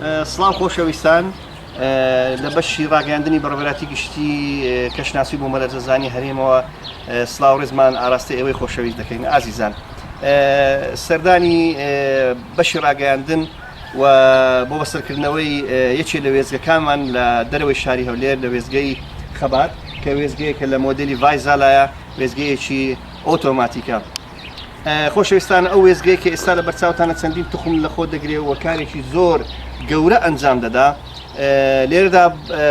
سڵاو خۆشەویستان لە بەشی ڕاگەاندنی بەڕێوەبەراتی گشتی کەشناسی بۆ مەلەرزەزانی هەرێمەوە سڵاو ڕێزمان ئاراستی ئێوەی خۆشەویست دەکەین ئازیزان سەردانی بەشی ڕاگەاندن و بۆ بەسەرکردنەوەی یەکێ لە وێزگەکانمان لە دەرەوەی شاری هەولێر لە وێزگەی خەبات کە وێزگەیەکە لە مۆدلی ڤایزالایە وێزگەیەکی ئۆتۆماتیکە خۆشەویستان ئەو وێزگەیە کە ئێستا لە بەرچاوتانە چەندین تخم لە خۆ دەگرێت و کارێکی زۆر گەورە ئەنجام دەدا لێرەدا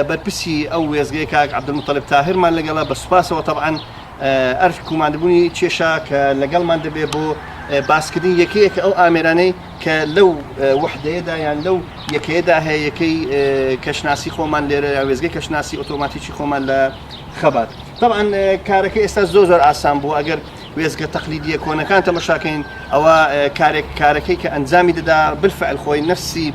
بەرپرسی ئەو وێزگەی کاک عەبدولموتەڵیب تاهرمان لەگەڵا بە سوپاسەوە تەبعەن ئەرک کوماندبوونی کێشە کە لەگەڵمان دەبێت بۆ باسکردنی یەکەیەکە ئەو ئامێرانەی کە لەو وحدەیەدا یان لەو یەکەیەدا هەیە یەکەی کەشناسی خۆمان لێرە یا وێزگەی کەشناسی ئۆتۆماتیکی خۆمان لە خەبات طبعاً کارەکە ئێستا زۆر ئاسان بوو ئەگەر وێزگە تەقلیدیە کۆنەکان تەماشاکەین ئەوە کارەکەی کە ئەنجامی دەدا بالفعل خۆی نفسی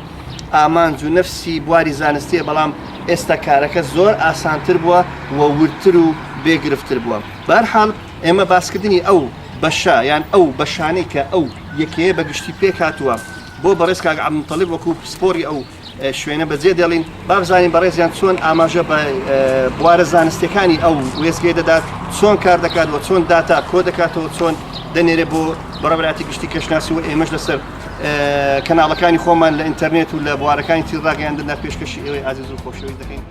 ئامانج و نفسی بواری زانستیە بەڵام ئێستا کارەکە زۆر ئاسانتر بووە و ورتر و بێگرفتر بووە بەهەرحاڵ ئێمە باسکردنی ئەو بەشە یان ئەو بەشانەی کە ئەو یەکەیە بەگشتی پێک هاتووە بۆ بەڕێز کاک عەبدولموتەڵیب وەکو پسپۆری ئەو شوێنە بەجێ دێڵین با بزانین بەڕێزیان چۆن ئاماژە بە بوارە زانستیەکانی ئەو وێزگەی دەدات چۆن کار دەکات و چۆن داتا کۆ دەکاتەوە چۆن دەنێرێ بۆ بەڕێوەبەراتی گشتی کەشناسی و ئێمەش لەسەر کەناڵەکانی خۆمان لە ئینتەرنێت و لە بوارەکانی تر ڕاگەیاندندا پێشکەشی ئێوەی ئازیز و خۆشەویست دەکەین.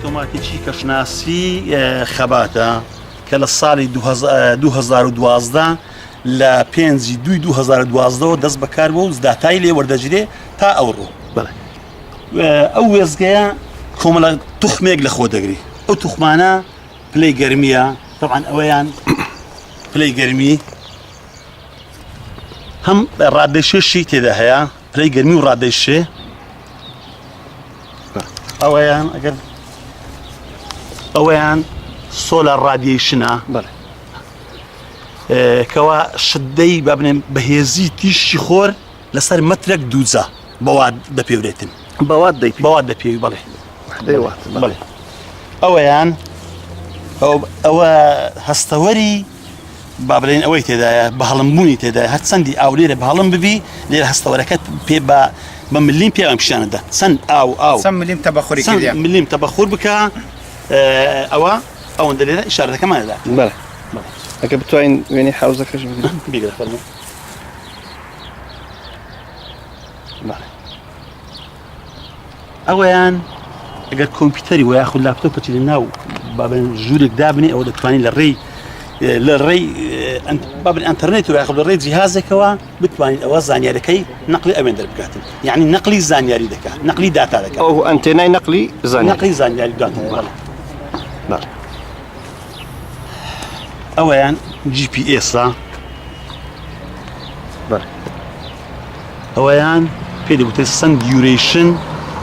ئۆتۆماتیکی کەشناسی خەباتە کە لە ساڵی 2012 لە 5/2/2012 دەست بەکار بوو و داتای لێ وەردەگیرێ تا ئەوڕۆ ئەو وێزگەیە کۆمەڵە توخمێک لە خۆ دەگری ئەو توخمانە پلەی گەرمیە طبعاً ئەوەیان پلەی گەرمی هەم ڕادێشێشی تێدا هەیە پلەی گەرمی و ڕادێشێ ئەوەیان ئەگەر ئەوەیان سۆلار ڕادیێشنە کەوا شدەی با بنێم بەهێزی تیشی خۆر لەسەر مەترێک دووجا بەوات دەپێورێتن بەوات دەپێوی بەڵێ ئەوەیان ئەوە هەستەوەری با بڵێن ئەوەی تێدایە بە هەڵمبوونی تێدایە هەر چەندی ئاولێرە بە هەڵم ببی لێرە هەستەوەرەکەت پێ بە ملیم پێوام پیشانەدا چەند ئاو ملیم تەبەخوری ملیم تەبەخور بکە ئەوە ئەوەندە لێرە ئیشارەتەکەمانەدا ئەگە بتوانین وێنەی حوزەکەش بیگرە فەرموو ئەوەیان ئەگەر کۆمپیوتەری و یاخود لاپتۆپەتی لە ناو بابن ژوورێک دابنێ ئەوە دەتوانین لە ڕێی بابن ئەنتەرنێت و یاخود لە ڕێی جیهازێکەوە بتوانین ئەوە زانیاریەکەی نەقلی ئەوێن دەربکاتن یعنی نەقلی زانیاری دەکات نەقلی داتا دەکات ئەو ئەنتێنای نەقلی زانیاری دواتن بەڵێ ئەوەیان GPS بەڵێ ئەوەیان پێ دەگوتێت سند دیوریشن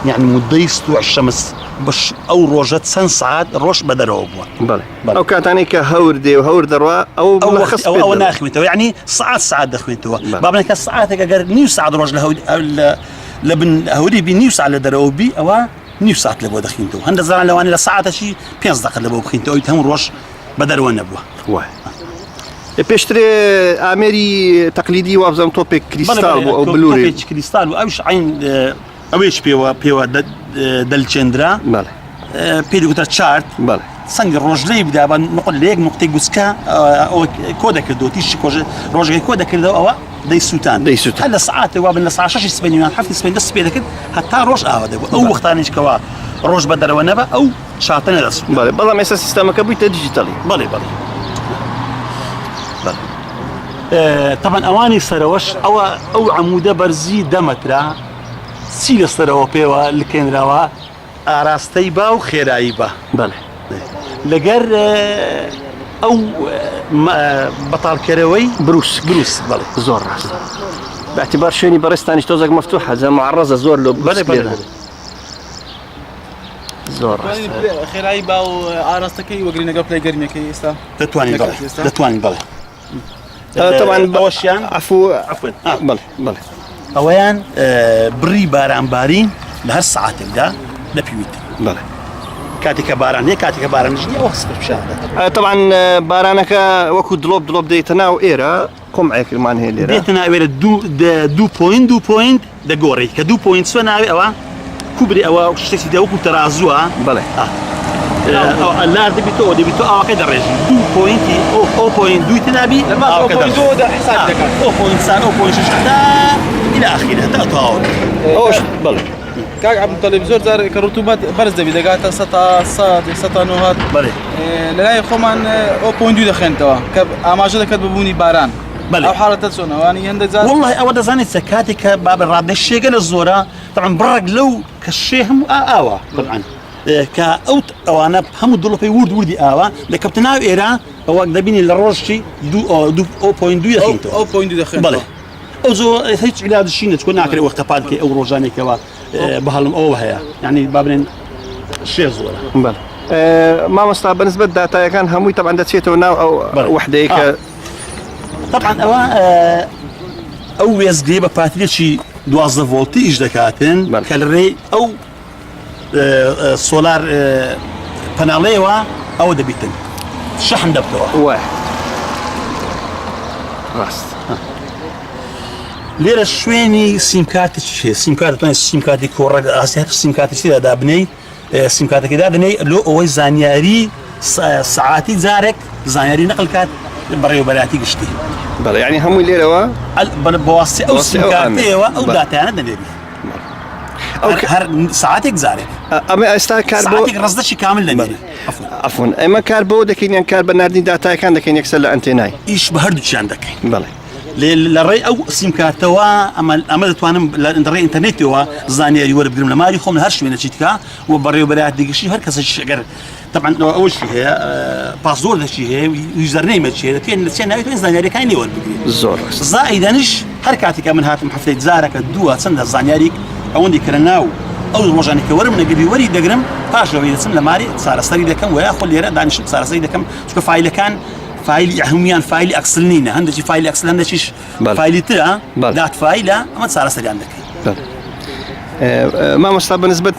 یعنی مدەی ستوع شەمس بەش ئەو ڕۆژە چەند سعات ڕۆژ بە دەرەوە بووە بەڵێ بەڵێ. ئەو کاتانەی کە هەور دێ و هەور دەڕوا ئەو ملخص پێ ئەوە دەڵێ. ناخوێتەوە یعنی سعات دەخوێتەوە بەڵێ. با بڵێن کە سعاتێک ئەگەر نیو سعات ڕۆژ لە بن هەوری بی نیو سعات لە دەرەوە بی ئەوە نیو سعات لە بۆ دەخینەوە هەندە زاران لەوانێ لە سعاتەشی 5 دقیقە لە بۆ بخینەوە ئەوی هەموو ڕۆژ بە دەرەوە نەبووە. وای پێشترێ ئامێری تەقلیدی وابزەم تۆپێک کریستال بوو ئەو بلوورێ کریستال و ئەوش عین ئەوەش پێوە دەلچێندرا بەڵێ پێ دەگوتە چارت بەڵێ سەنگی ڕۆژلەی بدابان نقل لە یەک نقطەی گوچکە ئەوە کۆ دەکردەوە تیشی ڕۆژگەی کۆ دەکردەوە ئەوە دەیسووتان دەیسووتان. هەر لە سعاتێ وا بن لە ساعت 6 سبەینیان 7 سبەین دەست پێ دەکرد هەتا ڕۆژ ئاوا دەبوو ئەو وەختانێکەوە ڕۆژ بە دەرەوە نەبە ئەو چاتە نەدەسووت. بەڵێ بەڵام ئێستا سیستەمەکە بوویتە دیجیتالی. بەڵێ طبعا ئەوانی سەرەوەش ئەو عەمودە بەرزی 10 مەترە چی لەسەرەوە پێوە لکێنراوە ئاراستەی با و خێرایی بە بەڵێ لەگەر ئەو بەتاڵکەرەوەی بروس بەڵێ زۆر ڕاست باعتبار شوێنی بەڕێستانیش تۆزێک مەفتوحە جا معڕەزە زۆر لۆ بەڵێ زۆر ڕاست خێرایی با و ئاراستەکەی وەگرینەگە پلەی گەرمەکەی ئێستا دەتوانین بەڵێ طبعا ئەوەشیان عفو بەڵێ بەڵێ ئەوەیان بڕی بارانباری لە هەر سعاتێکدا دەپیویت بەڵێ کاتێکە باران هەیە کاتێکە بارانش نیە ئەوە خستە پیشانە طبعا بارانەکە وەکو دڵۆب دێتە ناو ئێرە کۆمعێکمان هەیە لێرە دێتە ناوێرە 2 پوینت دەگۆڕی کە 2 پوینت سوە ناوێ ئەوە کوبری ئەوە شتێکی دەوەکو تەرازووە بەڵێ لار دەبیتەوە ئاوەکەی دەڕێژی 2 پوینتی ئەو پوینت دوی تنابی إلى آخره تا تاول ئەوش بەڵێ کاک عەبدولتەلیب زۆر جار کە ڕوتوبەت بەرز دەبی دەگاتە 100 بەڵێ لەلای خۆمان ئەو پوینت دوو دەخێنێتەوە کە ئاماژە دەکات ببوونی باران بەڵێ. ئەو حاڵەتە چۆنەوانی هەندێک جار والله ئەوە دەزانێت سە کاتێک کە بابە ڕادە شێگە لە زۆرە طبعا بڕێک لەو کە شێ هەموو ئاوە طبعا کە ئەوانە هەموو دڵۆپەی وردی ئاوا دەکەوتە ناو ئێرە ئەوە دەبینی لە ڕۆژی 2.2 دەخینەوە ئەو پوینت دوو دەخێنێتەوە. بەڵێ ئەو زۆر هیچ علاجشی نە چۆن ناکرێت وەختە پاتکە ئەو ڕۆژانێکەوە بەهەڵم ئەوە هەیە یعنی با بڵێن شێ زۆرە بەڵێ مامۆستا بەنسبەت داتایەکان هەمووی طبعا دەچێتەوە ناو ئەو وحدەیە کە طبعا ئەو وێزگەی بە پاتریەکی 12 ڤۆڵتی ئیش دەکاتن کە لەڕێی ئەو سۆلار پەناڵەیەوە ئەوە دەبیتن شەحن دەبتەوە وای ڕاست لێرە شوێنی سیمکارتێکی هەیە سیمکارتی کۆڕەک ئاسیات سیمکارتێکیدا دابنەی سیمکارتەکەدا دەنەی لۆ ئەوەی زانیاری سعاتی جارێک زانیاری نەقل کات بەڕێوەبەراتی گشتی بەڵێ یعنی هەمووی لێرەوە بەواسطەی ئەو سیمکارتەیەوە ئەو داتایانە دەنێری هەر سعاتێک جارێک ئەمە ئێستا کار بۆ سعاتێک ڕزدەشی کامل دەنێری عفۆن ئێمە کار بۆ دەکەین یان کار بە نردنی داتایەکان دەکەین یەکسەر لە ئەنتێنای ئیش بە هەردووچیان دەکەین بەڵێ لە ڕێی ئەو سیمکارتەوە ئەمە دەتوانم لە ڕێی ئینتەرنێتەوە زانیاری وەربگرم لە ماری خۆم لە هەر شوێنە چیتکە و بەڕێوەبەرات دیگەشی هەر کەسەش ئەگەر طبعا ئەوەشی هەیە پاسۆردێکی هەیە یوزەرنەیمەچی هەیە پێ نەچێت ناوێت زانیاریەکانی لێ وەربگری زۆر زائیدەنش هەر کاتێکە من هاتم هەفتەی جارەکە دووە چەندە زانیاریک ئەوەندی کرە ناو ئەو ڕۆژانی کە وەرم نەگەبی وەری دەگرم پاشەوەی دەچم لە ماری چارەسەری دەکەم و یاخۆ لێرە دانیشم چارەسەری دەکەم چونکە فایلەکان فایلی هەمویان فایلی ئەکسل نینە هەندێکی فایلی ئەکسل هەندێکیش فایلی ترە دات فایلە ئەمە چارەسەریان دەکەین مامۆستا بەنسبەت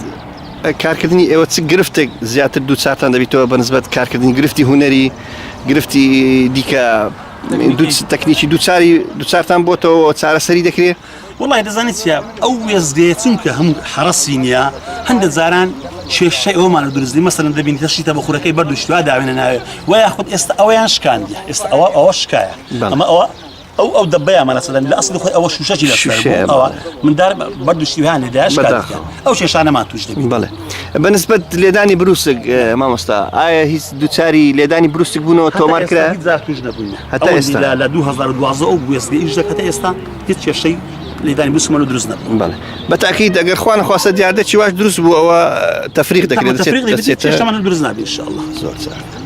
کارکردنی ئێوە چ گرفتێک زیاتر دووچارتان دەبیتەوە بەنسبەت کارکردنی گرفتی هوەری گرفتی دیکە تەکنیکی دووچارتان بۆتەوە چارەسەری دەکرێت والله دەزانێت چیە ئەو وێزگەیە چونکە هەموو حرەسی نییە هەندێک جاران کێشەی ئەومان دروستی مەسەرەن دەبینی تەشیتە بە خوورەکەی بەردوشتوا داوێنە ناوێ و یاخود ئێستا ئەوەیان شکاندیە ئێستا ئەوە شکایە ئەمە ئەو دەبەیە مەسەلەن لە ئەسڵی خۆی ئەوە شوشەی لەسەر ئەوە مندار بەردوشتیوان لێدایە شکایە ئەو کێشانەمان توش دەبێت بەڵێ بەنسبەت لێدانی بروسک مامۆستا ئایا هیچ دووچاری لێدانی بروسک بوونەوە تۆمار کرا توش نەبووین هەتا ئێستا لە 2012 ئەو وێزگە ئیش دەکەتە ئێستا هیچ کێشەی لێدانی بوسمە و دروست نەبوو. بەڵێ بەتاکید ئەگەر خوا نەخواستە دیاردە چیواش دروست بوو ئەوە تەفریق دەکرێت چێشتەمان دروست نابێت ئینشاءالله. زۆر چاک.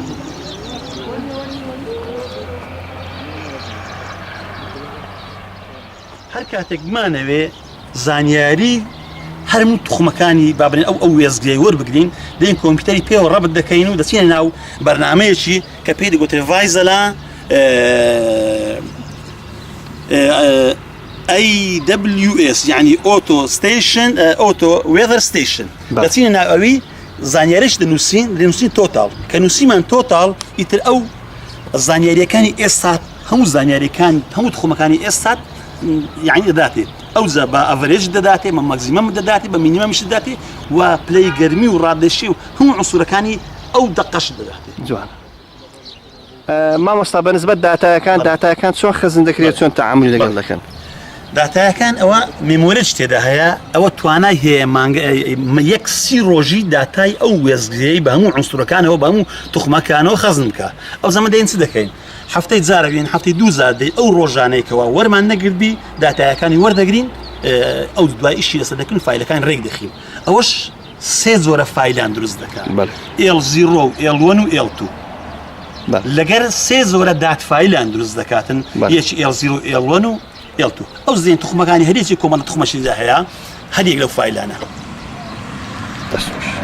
هەر کاتێک بمانەوێ زانیاری هەرموو توخمەکانی بابن ئەو وێزگەی وەربگرین دەین کۆمپیوتەری پێوە ڕەبت دەکەین و دەچینە ناو بەرنامەیەکی کە پێی دەگوترێت ڤایزەلا AWS یعنی ئۆتۆ ستیشن ئۆتۆ وێذەر ستیشن دەچینە ناو ئەوی زانیاریش دەنووسین تۆتاڵ کە نووسیمان تۆتاڵ ئیتر ئەو زانیاریەکانی ئێستا هەموو زانیاریەکان هەموو توخمەکانی ئێستا یعنی دەداتێت ئەو زە بە ئەڤرێج دەداتێ بە مەگزیمەم دەداتێ بە مینیمەمش دەداتێ و پلەی گەرمی و ڕادێشی و هەموو عنسوورەکانی ئەو دەقەش دەداتێت. جوان. مامۆستا بەنسبەت داتایەکان چۆن خەزم دەکرێت چۆن تەعاملی لەگەڵ دەکەن؟ داتایەکان ئەوە مێمۆرێج تێدا هەیە ئەوە توانای هەیە یەک 30 ڕۆژی داتای ئەو وێزگەی بە هەموو عنسوورەکانەوە بە هەموو توخمەکانەوە خەزم بکە. ئەو زەمە دەین چ دەکەین؟ هەفتەی جارەبین هەفتەی 2 زار دەی ئەو ڕۆژانەیەکەوە وەرمان نەگردبی داتایەکانی وەردەگرین ئەو دوای ئیشی لەسەر دەکەن فایلەکان ڕێک دەخین. ئەوەش 3 جۆرە فایلان دروست دەکات L0 و L1 و L2 لەگەر 3 جۆرە دات فایلان دروست دەکاتن یەکی L0 و L1 و L2 ئەو زین توخمەکانی هەرێکی کۆمەڵە توخمەشیدا هەیە هەر یەک لەو فایلانە. دەستخۆش.